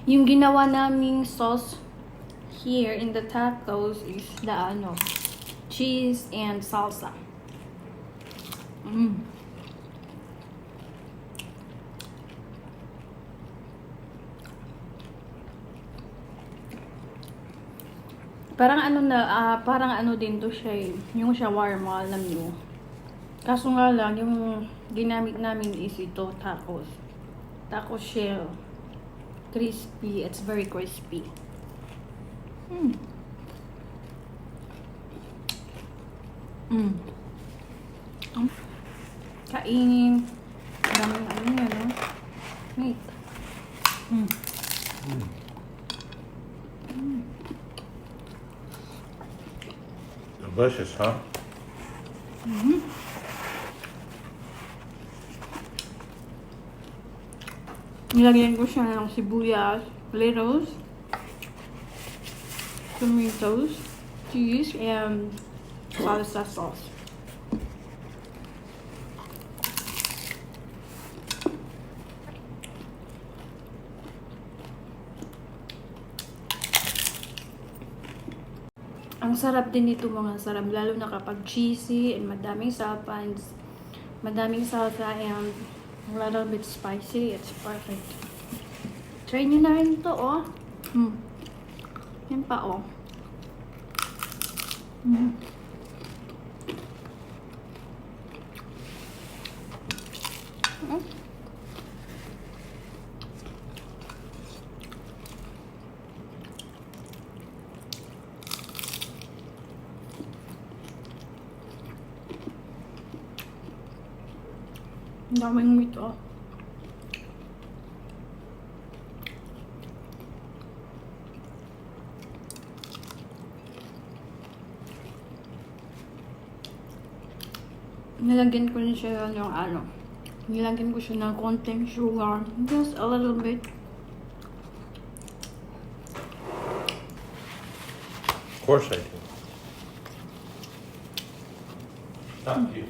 Yung ginawa naming sauce here in the tacos is the cheese and salsa. Parang ano din to siya, yung shawarma, alam nyo. Kaso nga lang, yung ginamit namin is ito, tacos. Taco shell. Crispy. It's very crispy. Kainin. Daming ano yan, no? Wait. Delicious, huh? Nilagyan ko siya ng sibuyas, lettuce, tomatoes, cheese, and salsa sauce. Ang sarap din nito, mga sarap, lalo na kapag cheesy and madaming salsa and a little bit spicy. It's perfect. Try nyo na rin to, oh. Yan pa, oh. Ang daming meat, oh. Nilagyan ko rin siya yung nilagyan ko siya ng konting sugar. Just a little bit. Of course I do. Thank you.